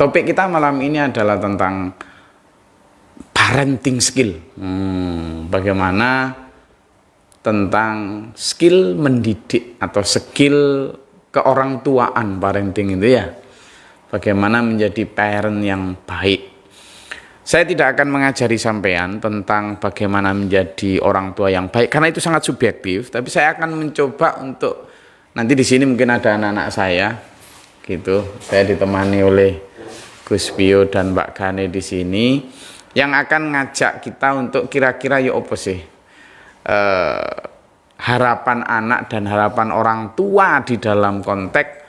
Topik kita malam ini adalah tentang parenting skill. Bagaimana tentang skill mendidik atau skill keorangtuaan parenting itu ya. Bagaimana menjadi parent yang baik. Saya tidak akan mengajari sampean tentang bagaimana menjadi orang tua yang baik karena itu sangat subjektif, tapi saya akan mencoba untuk nanti di sini mungkin ada anak-anak saya gitu. Saya ditemani oleh Gus Pio dan Mbak Gane di sini yang akan ngajak kita untuk kira-kira ya apa sih harapan anak dan harapan orang tua di dalam konteks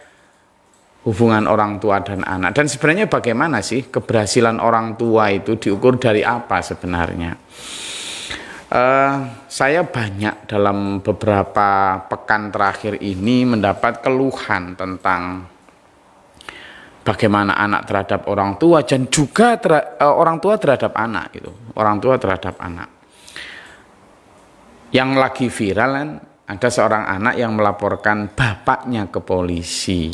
hubungan orang tua dan anak, dan sebenarnya bagaimana sih keberhasilan orang tua itu diukur dari apa sebenarnya. Saya banyak dalam beberapa pekan terakhir ini mendapat keluhan tentang bagaimana anak terhadap orang tua dan juga orang tua terhadap anak gitu. Orang tua terhadap anak. Yang lagi viral kan ada seorang anak yang melaporkan bapaknya ke polisi.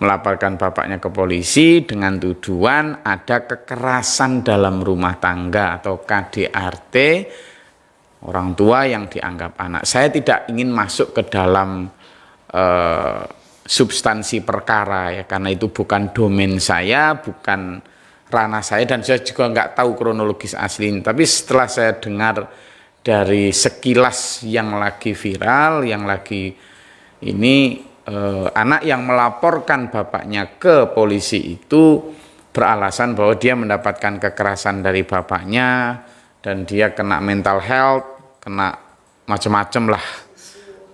Melaporkan bapaknya ke polisi dengan tuduhan ada kekerasan dalam rumah tangga atau KDRT orang tua yang dianggap anak. Saya tidak ingin masuk ke dalam substansi perkara ya, karena itu bukan domain saya, bukan ranah saya, dan saya juga nggak tahu kronologis asli. Tapi setelah saya dengar dari sekilas yang lagi viral, yang lagi ini anak yang melaporkan bapaknya ke polisi itu beralasan bahwa dia mendapatkan kekerasan dari bapaknya dan dia kena mental health, kena macam-macam lah.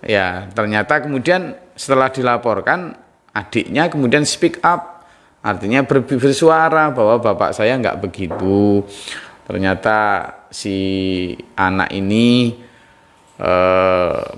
Ya, ternyata kemudian setelah dilaporkan adiknya kemudian speak up, artinya bersuara bahwa bapak saya nggak begitu. Ternyata si anak ini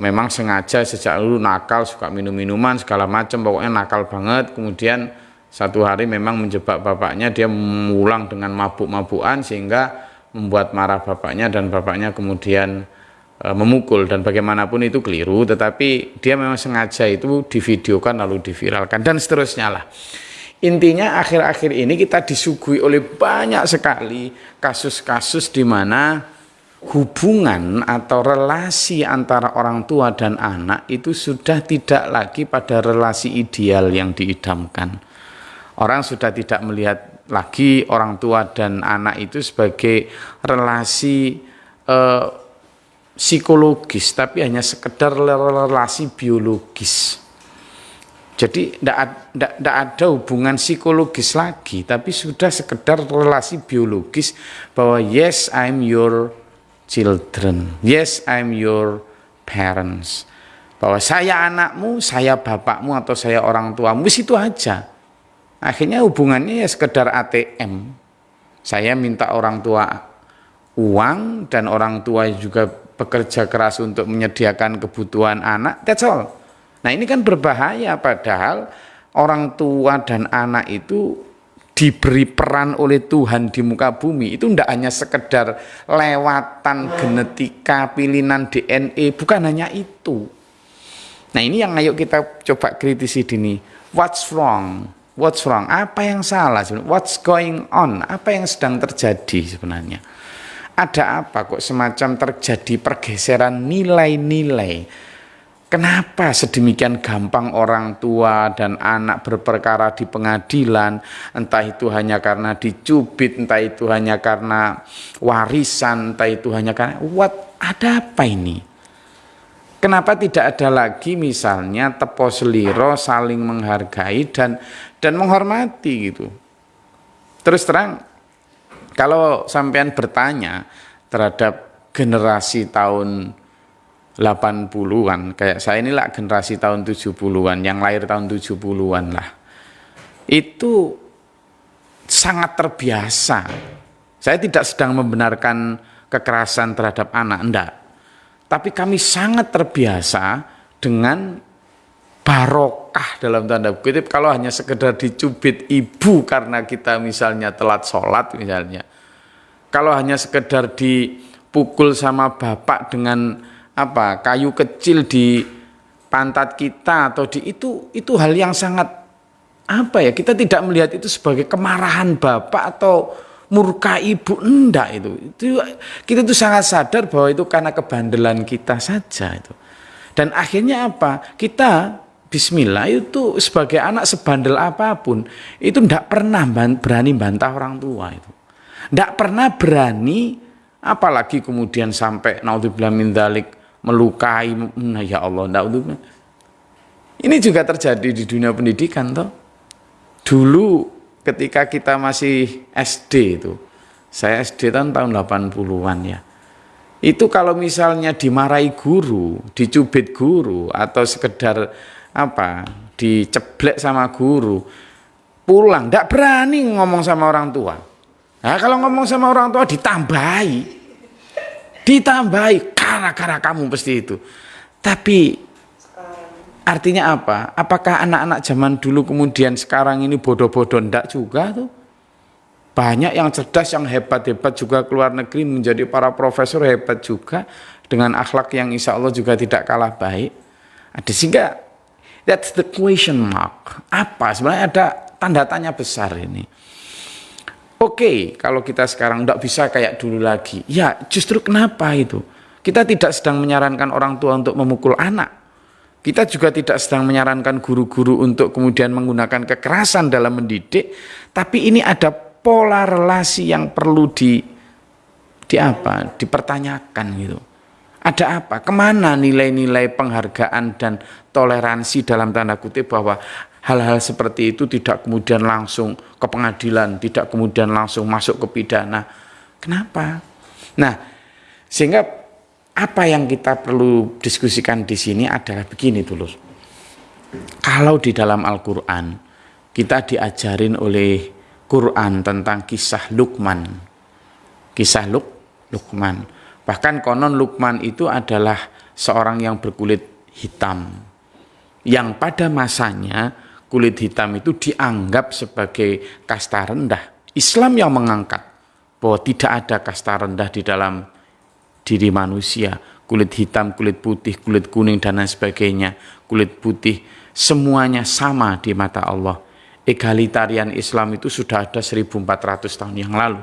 memang sengaja sejak dulu nakal, suka minum-minuman segala macam, pokoknya nakal banget. Kemudian satu hari memang menjebak bapaknya, dia mengulang dengan mabuk-mabukan sehingga membuat marah bapaknya dan bapaknya kemudian memukul, dan bagaimanapun itu keliru, tetapi dia memang sengaja itu divideokan lalu diviralkan dan seterusnya lah. Intinya akhir-akhir ini kita disuguhi oleh banyak sekali kasus-kasus di mana hubungan atau relasi antara orang tua dan anak itu sudah tidak lagi pada relasi ideal yang diidamkan. Orang sudah tidak melihat lagi orang tua dan anak itu sebagai relasi psikologis, tapi hanya sekedar relasi biologis. Jadi tidak ada hubungan psikologis lagi, tapi sudah sekedar relasi biologis bahwa yes, I'm your children, yes, I'm your parents. Bahwa saya anakmu, saya bapakmu, atau saya orang tuamu, itu aja. Akhirnya hubungannya ya sekedar ATM. Saya minta orang tua uang dan orang tua juga bekerja keras untuk menyediakan kebutuhan anak, that's all. Nah ini kan berbahaya, padahal orang tua dan anak itu diberi peran oleh Tuhan di muka bumi, itu tidak hanya sekedar lewatan genetika, pilihan DNA, bukan hanya itu. Nah ini yang ayo kita coba kritisi dini. What's wrong? What's wrong? Apa yang salah sebenarnya? What's going on? Apa yang sedang terjadi sebenarnya? Ada apa kok semacam terjadi pergeseran nilai-nilai? Kenapa sedemikian gampang orang tua dan anak berperkara di pengadilan? Entah itu hanya karena dicubit, entah itu hanya karena warisan, entah itu hanya karena ada apa ini? Kenapa tidak ada lagi misalnya tepo seliro, saling menghargai dan menghormati gitu? Terus terang, kalau sampean bertanya terhadap generasi tahun 80-an, kayak saya inilah generasi tahun 70-an, yang lahir tahun 70-an lah. Itu sangat terbiasa. Saya tidak sedang membenarkan kekerasan terhadap anak, enggak. Tapi kami sangat terbiasa dengan barokah dalam tanda kutip kalau hanya sekedar dicubit ibu karena kita misalnya telat sholat misalnya. Kalau hanya sekedar dipukul sama bapak dengan kayu kecil di pantat kita atau itu hal yang sangat apa ya, kita tidak melihat itu sebagai kemarahan bapak atau murka ibu, enggak itu kita tuh sangat sadar bahwa itu karena kebandelan kita saja itu. Dan akhirnya apa? Kita bismillah itu sebagai anak sebandel apapun itu enggak pernah berani bantah orang tua itu. Enggak pernah berani, apalagi kemudian sampai naudzubillah min dzalik melukai, ya Allah, naudzubillah. Ini juga terjadi di dunia pendidikan toh. Dulu ketika kita masih SD itu, saya SD tahun 80-an ya. Itu kalau misalnya dimarahi guru, dicubit guru atau sekedar apa, diceblek sama guru, pulang enggak berani ngomong sama orang tua. Nah, kalau ngomong sama orang tua ditambahi gara-gara kamu pasti itu. Tapi artinya apa? Apakah anak-anak zaman dulu kemudian sekarang ini bodoh-bodoh? Enggak juga tuh. Banyak yang cerdas, yang hebat-hebat juga keluar negeri menjadi para profesor hebat juga dengan akhlak yang insya Allah juga tidak kalah baik. Ada sehingga that's the question mark. Apa? Sebenarnya ada tanda tanya besar ini. Oke, kalau kita sekarang enggak bisa kayak dulu lagi. Ya, justru kenapa itu? Kita tidak sedang menyarankan orang tua untuk memukul anak. Kita juga tidak sedang menyarankan guru-guru untuk kemudian menggunakan kekerasan dalam mendidik, tapi ini ada pola relasi yang perlu dipertanyakan gitu. Ada apa? Kemana nilai-nilai penghargaan dan toleransi dalam tanda kutip bahwa hal-hal seperti itu tidak kemudian langsung ke pengadilan, tidak kemudian langsung masuk ke pidana. Kenapa? Nah, sehingga apa yang kita perlu diskusikan di sini adalah begini dulu. Kalau di dalam Al-Quran kita diajarin oleh Quran tentang kisah Luqman. Kisah Luqman. Bahkan konon Luqman itu adalah seorang yang berkulit hitam. Yang pada masanya kulit hitam itu dianggap sebagai kasta rendah. Islam yang mengangkat bahwa tidak ada kasta rendah di dalam diri manusia, kulit hitam, kulit putih, kulit kuning dan lain sebagainya, kulit putih, semuanya sama di mata Allah. Egalitarian Islam itu sudah ada 1400 tahun yang lalu.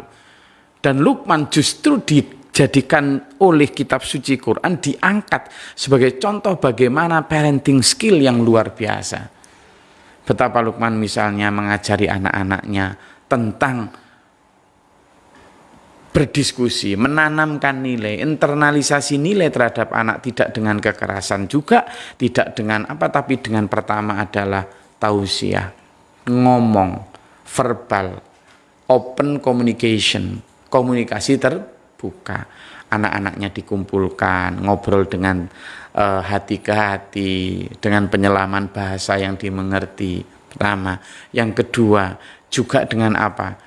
Dan Luqman justru dijadikan oleh kitab suci Quran, diangkat sebagai contoh bagaimana parenting skill yang luar biasa. Betapa Luqman misalnya mengajari anak-anaknya tentang berdiskusi, menanamkan nilai, internalisasi nilai terhadap anak, tidak dengan kekerasan juga, tidak dengan apa, tapi dengan pertama adalah tausiah, ngomong, verbal, open communication, komunikasi terbuka. Anak-anaknya dikumpulkan, ngobrol dengan hati ke hati, dengan penyelaman bahasa yang dimengerti, pertama. Yang kedua, juga dengan apa?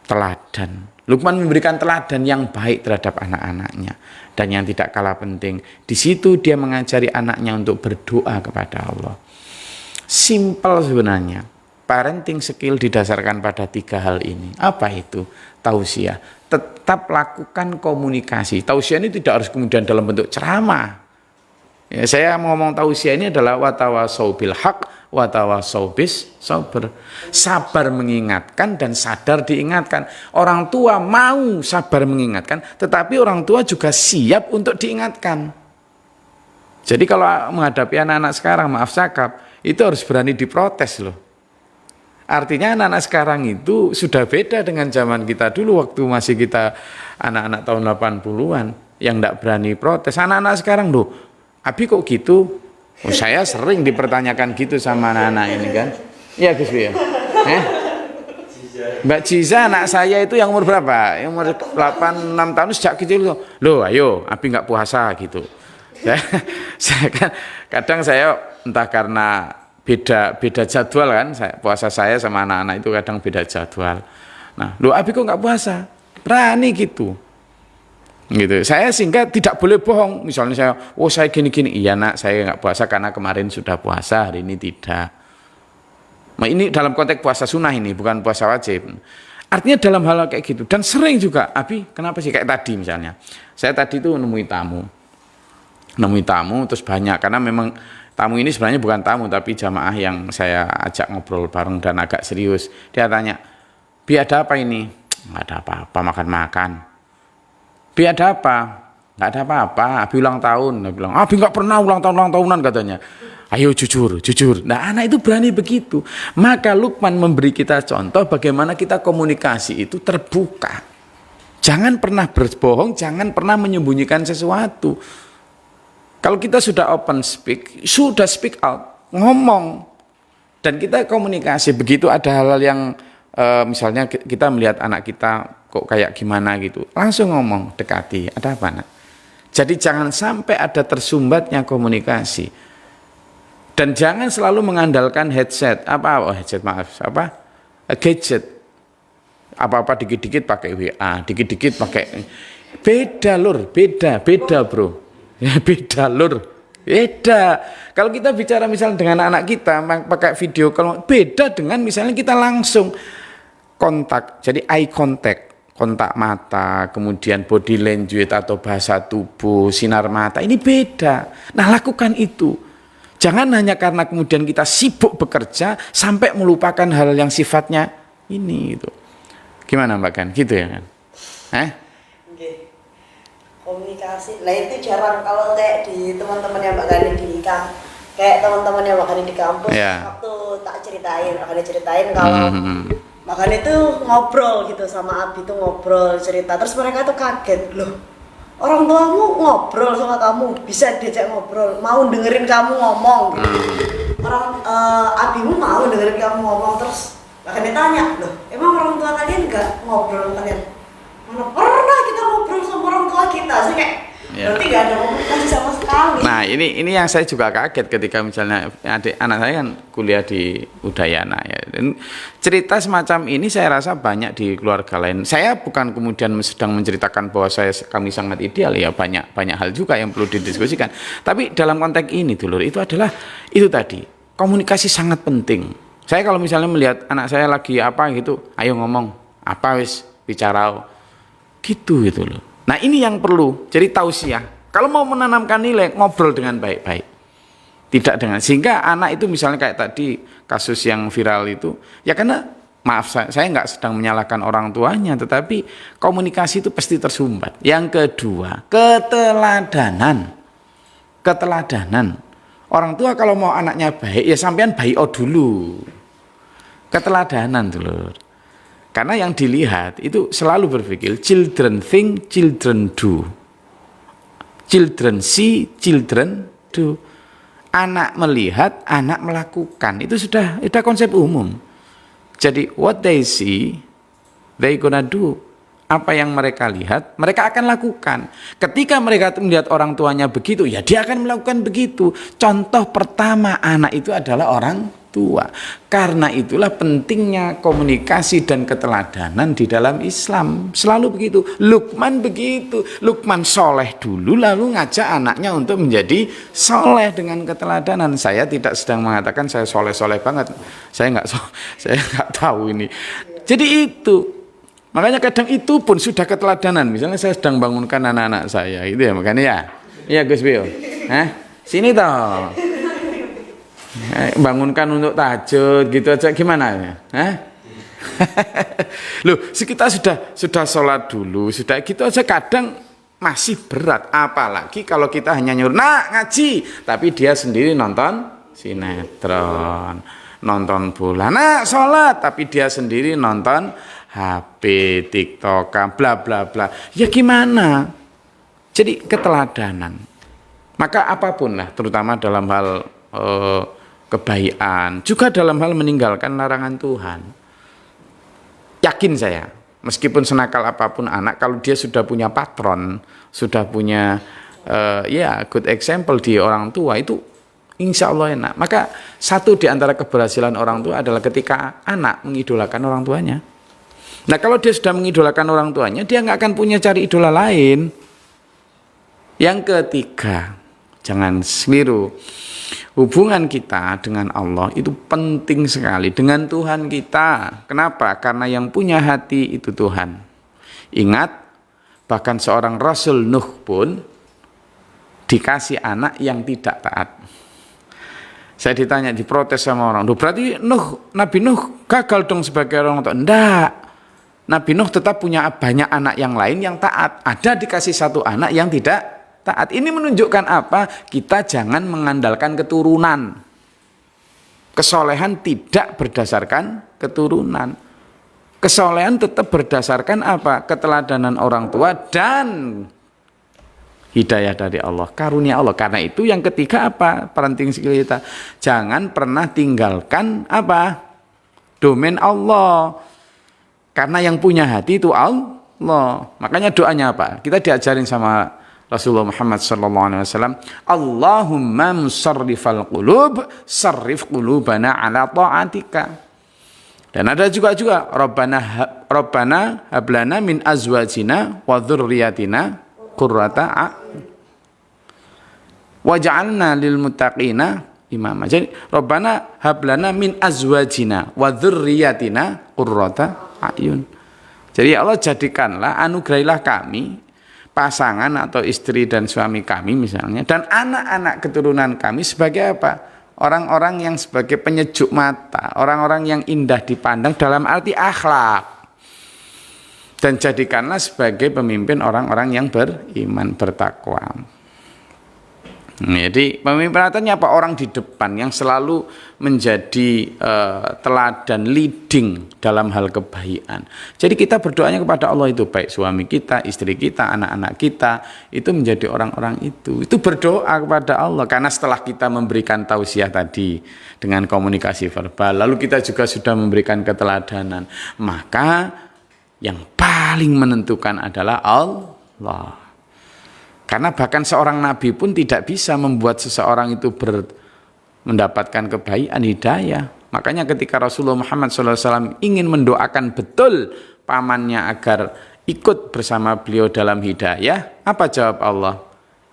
Teladan. Luqman memberikan teladan yang baik terhadap anak-anaknya. Dan yang tidak kalah penting, di situ dia mengajari anaknya untuk berdoa kepada Allah. Simple sebenarnya. Parenting skill didasarkan pada 3 hal ini. Apa itu? Tausiah. Tetap lakukan komunikasi. Tausiah ini tidak harus kemudian dalam bentuk ceramah. Ya, saya ngomong tausiah ini adalah watawasau bil haq, watawasau bis sabar. Sabar mengingatkan dan sadar diingatkan. Orang tua mau sabar mengingatkan, tetapi orang tua juga siap untuk diingatkan. Jadi kalau menghadapi anak-anak sekarang, maaf cakap, itu harus berani diprotes loh. Artinya anak-anak sekarang itu sudah beda dengan zaman kita dulu waktu masih kita anak-anak tahun 80-an yang tidak berani protes. Anak-anak sekarang loh, Abi kok gitu? Oh, saya sering dipertanyakan gitu sama anak-anak ini kan. Iya Gus ya. Mbak Ciza anak saya itu yang umur berapa? Yang umur 8-6 tahun sejak kecil loh. Loh ayo, Abi nggak puasa gitu. Saya kan kadang saya entah karena beda jadwal kan, puasa saya sama anak-anak itu kadang beda jadwal. Nah, loh Abi kok nggak puasa? Berani gitu. Gitu. Saya sehingga tidak boleh bohong. Misalnya saya gini-gini, iya nak, saya nggak puasa karena kemarin sudah puasa, hari ini tidak. Nah, ini dalam konteks puasa sunnah ini, bukan puasa wajib. Artinya dalam hal kayak gitu. Dan sering juga, Abi, kenapa sih kayak tadi misalnya? Saya tadi tuh nemui tamu terus banyak karena memang Tamu ini sebenarnya bukan tamu, tapi jamaah yang saya ajak ngobrol bareng dan agak serius. Dia tanya, Bi ada apa ini? Nggak ada apa-apa, makan-makan. Bi ada apa? Nggak ada apa-apa, Abi ulang tahun. Dia bilang, Abi nggak pernah ulang tahunan katanya. Ayo jujur. Nah anak itu berani begitu. Maka Luqman memberi kita contoh bagaimana kita komunikasi itu terbuka. Jangan pernah berbohong, jangan pernah menyembunyikan sesuatu. Kalau kita sudah open speak, sudah speak out, ngomong. Dan kita komunikasi, begitu ada hal-hal yang misalnya kita melihat anak kita kok kayak gimana gitu, langsung ngomong, dekati, ada apa nak? Jadi jangan sampai ada tersumbatnya komunikasi. Dan jangan selalu mengandalkan headset, gadget. Apa-apa dikit-dikit pakai WA, dikit-dikit pakai, beda bro. Ya beda lur, beda. Kalau kita bicara misalnya dengan anak kita pakai video, kalau beda dengan misalnya kita langsung kontak, jadi eye contact, kontak mata, kemudian body language atau bahasa tubuh, sinar mata, ini beda. Nah lakukan itu. Jangan hanya karena kemudian kita sibuk bekerja sampai melupakan hal yang sifatnya ini itu. Gimana Mbak Kan? Gitu ya kan? Komunikasi, nah itu jarang kalau kayak di teman-teman yang Mbak Gani kayak teman-teman yang Mbak Gani di kampus, waktu tak ceritain, Mbak Gani ceritain kalau Mbak Gani tuh ngobrol gitu sama Abi tuh ngobrol cerita, terus mereka tuh kaget, loh orang tuamu ngobrol sama kamu, bisa diajak ngobrol, mau dengerin kamu ngomong gitu. Abimu mau dengerin kamu ngomong, terus Mbak Gani tanya, loh emang orang tua kalian nggak ngobrol kalian? Mana pernah kita ngobrol sama orang tua kita, saya kayak berarti nggak ada komunikasi sama sekali. Nah ini yang saya juga kaget ketika misalnya anak saya kan kuliah di Udayana ya. Dan cerita semacam ini saya rasa banyak di keluarga lain. Saya bukan kemudian sedang menceritakan bahwa kami sangat ideal ya, banyak hal juga yang perlu didiskusikan. Tapi dalam konteks ini dulur itu adalah itu tadi, komunikasi sangat penting. Saya kalau misalnya melihat anak saya lagi apa gitu, ayo ngomong apa wis bicara gitu loh. Nah ini yang perlu, jadi tausiah. Kalau mau menanamkan nilai, ngobrol dengan baik-baik. Tidak dengan, sehingga anak itu misalnya kayak tadi, kasus yang viral itu, ya karena, maaf saya nggak sedang menyalahkan orang tuanya, tetapi komunikasi itu pasti tersumbat. Yang kedua, keteladanan. Orang tua kalau mau anaknya baik, ya sampean baik dulu. Keteladanan dulu. Karena yang dilihat itu selalu berpikir children think, children do. Children see, children do. Anak melihat, anak melakukan. Itu sudah konsep umum. Jadi what they see, they gonna do. Apa yang mereka lihat, mereka akan lakukan. Ketika mereka melihat orang tuanya begitu, ya dia akan melakukan begitu. Contoh pertama anak itu adalah orang tua. Karena itulah pentingnya komunikasi dan keteladanan di dalam Islam. Selalu begitu. Luqman begitu. Luqman soleh dulu lalu ngajak anaknya untuk menjadi soleh dengan keteladanan. Saya tidak sedang mengatakan saya soleh-soleh banget. Saya nggak tahu ini. Jadi itu. Makanya kadang itu pun sudah keteladanan. Misalnya saya sedang bangunkan anak-anak saya, itu ya makanya ya. Iya Gus Bio. Sini toh. Bangunkan untuk tahajud gitu aja gimana ya? Loh, kita sudah sholat dulu, sudah gitu aja kadang masih berat. Apalagi kalau kita hanya nyuruh, nah ngaji, tapi dia sendiri nonton sinetron, nonton bola. Nah sholat, tapi dia sendiri nonton HP, TikTok, bla bla bla. Ya gimana? Jadi keteladanan. Maka apapun lah, terutama dalam hal kebaikan, juga dalam hal meninggalkan larangan Tuhan. Yakin saya, meskipun senakal apapun anak, kalau dia sudah punya patron, sudah punya good example di orang tua, itu insya Allah enak. Maka satu di antara keberhasilan orang tua adalah ketika anak mengidolakan orang tuanya. Nah kalau dia sudah mengidolakan orang tuanya, dia nggak akan punya cari idola lain. Yang ketiga, jangan keliru. Hubungan kita dengan Allah itu penting sekali, dengan Tuhan kita. Kenapa? Karena yang punya hati itu Tuhan. Ingat, bahkan seorang Rasul Nuh pun dikasih anak yang tidak taat. Saya ditanya, diprotes sama orang, berarti Nabi Nuh gagal dong sebagai orang tua. Enggak. Nabi Nuh tetap punya banyak anak yang lain yang taat. Ada dikasih satu anak yang tidak taat. Ini menunjukkan apa? Kita jangan mengandalkan keturunan. Kesolehan tidak berdasarkan keturunan. Kesolehan tetap berdasarkan apa? Keteladanan orang tua dan hidayah dari Allah, karunia Allah. Karena itu yang ketiga apa? Parenting skill kita. Jangan pernah tinggalkan apa? Domain Allah. Karena yang punya hati itu Allah. Makanya doanya apa? Kita diajarin sama Rasulullah Muhammad SAW. Allahumma musarrifal qulub, sarrif qulubana ala ta'atika. Dan ada juga Rabbana hablana min azwajina wa dzurriyyatina qurrata a'yun waj'alna lil muttaqina imama. Jadi Rabbana hablana min azwajina wa dzurriyyatina qurrata a'yun. Jadi ya Allah, jadikanlah, anugerahilah kami pasangan atau istri dan suami kami misalnya, dan anak-anak keturunan kami sebagai apa? Orang-orang yang sebagai penyejuk mata, orang-orang yang indah dipandang dalam arti akhlak. Dan jadikanlah sebagai pemimpin orang-orang yang beriman, bertakwa. Jadi pemimpinatannya apa? Orang di depan yang selalu menjadi teladan, leading dalam hal kebaikan. Jadi kita berdoanya kepada Allah itu, baik suami kita, istri kita, anak-anak kita, itu menjadi orang-orang itu. Itu berdoa kepada Allah. Karena setelah kita memberikan tausiah tadi dengan komunikasi verbal, lalu kita juga sudah memberikan keteladanan, maka yang paling menentukan adalah Allah. Karena bahkan seorang nabi pun tidak bisa membuat seseorang itu mendapatkan kebaikan, hidayah. Makanya ketika Rasulullah Muhammad SAW ingin mendoakan betul pamannya agar ikut bersama beliau dalam hidayah, apa jawab Allah?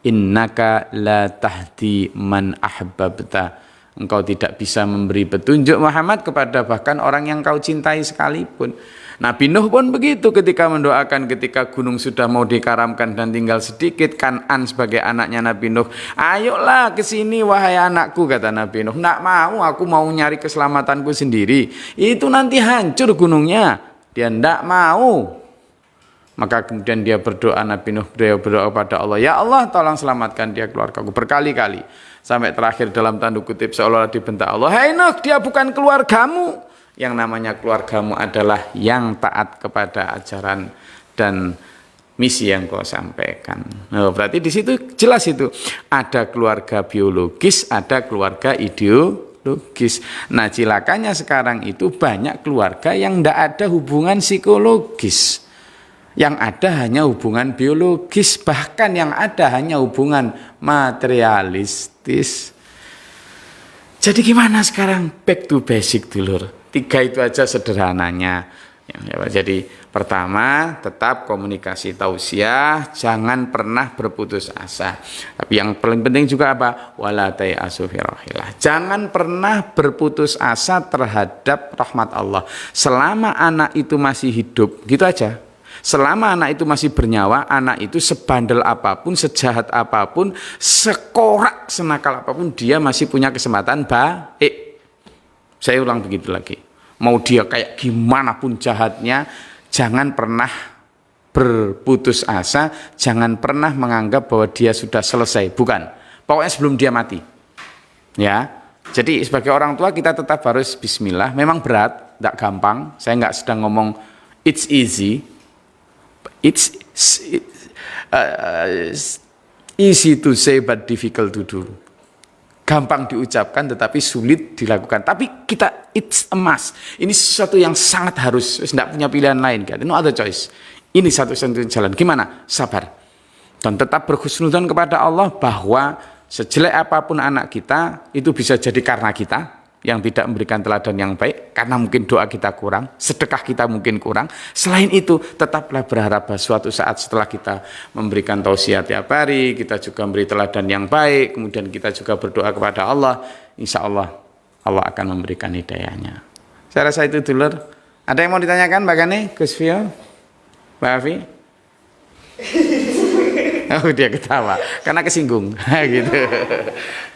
Innaka la tahdi man ahbabta. Engkau tidak bisa memberi petunjuk Muhammad kepada bahkan orang yang kau cintai sekalipun. Nabi Nuh pun begitu ketika mendoakan, ketika gunung sudah mau dikaramkan dan tinggal sedikit, Kan'an sebagai anaknya Nabi Nuh, ayolah ke sini wahai anakku, kata Nabi Nuh. Nggak mau, aku mau nyari keselamatanku sendiri. Itu nanti hancur gunungnya. Dia nggak mau. Maka kemudian dia berdoa, Nabi Nuh berdoa kepada Allah, ya Allah tolong selamatkan dia, keluargaku, berkali-kali. Sampai terakhir dalam tanda kutip seolah-olah dibentak Allah, hai Nuh, dia bukan keluargamu. Yang namanya keluargamu adalah yang taat kepada ajaran dan misi yang kau sampaikan. Nah, berarti di situ jelas itu ada keluarga biologis, ada keluarga ideologis. Nah, cilakanya sekarang itu banyak keluarga yang tidak ada hubungan psikologis. Yang ada hanya hubungan biologis, bahkan yang ada hanya hubungan materialistis. Jadi gimana sekarang? Back to basic dulur. 3 itu aja sederhananya. Jadi pertama, tetap komunikasi tausiah, jangan pernah berputus asa. Tapi yang paling penting juga apa? Wala ta'asu fi rahillah. Jangan pernah berputus asa terhadap rahmat Allah. Selama anak itu masih hidup, gitu aja. Selama anak itu masih bernyawa, anak itu sebandel apapun, sejahat apapun, sekorak, senakal apapun, dia masih punya kesempatan baik. Saya ulang begitu lagi. Mau dia kayak gimana pun jahatnya, jangan pernah berputus asa, jangan pernah menganggap bahwa dia sudah selesai. Bukan. Pokoknya sebelum dia mati. Ya. Jadi sebagai orang tua kita tetap harus bismillah. Memang berat, tidak gampang. Saya nggak sedang ngomong it's easy. It's easy to say but difficult to do. Gampang diucapkan tetapi sulit dilakukan. Tapi kita, it's a must. Ini sesuatu yang sangat harus, tidak punya pilihan lain. No other choice. Ini satu-satunya jalan. Gimana? Sabar. Dan tetap berhusnudzon kepada Allah bahwa sejelek apapun anak kita, itu bisa jadi karena kita yang tidak memberikan teladan yang baik, karena mungkin doa kita kurang, sedekah kita mungkin kurang. Selain itu, tetaplah berharap bahwa suatu saat setelah kita memberikan tausiah tiap hari, kita juga memberi teladan yang baik, kemudian kita juga berdoa kepada Allah, insya Allah Allah akan memberikan hidayahnya. Saya rasa itu dulu. Ada yang mau ditanyakan Mbak Gani, Gus Fio, Mbak Afi? Oh, dia ketawa karena kesinggung gitu.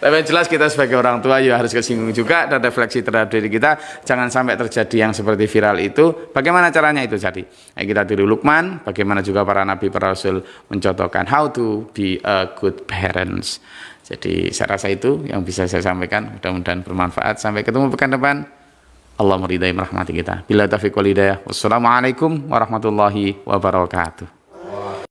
Tapi yang jelas kita sebagai orang tua ya harus kesinggung juga dan refleksi terhadap diri kita, jangan sampai terjadi yang seperti viral itu. Bagaimana caranya itu jadi? Kita tiru Luqman, bagaimana juga para nabi para rasul mencontohkan how to be a good parents. Jadi saya rasa itu yang bisa saya sampaikan, mudah-mudahan bermanfaat. Sampai ketemu pekan depan. Allah meridai merahmati kita. Bila taufiq wal hidayah. Wassalamualaikum warahmatullahi wabarakatuh.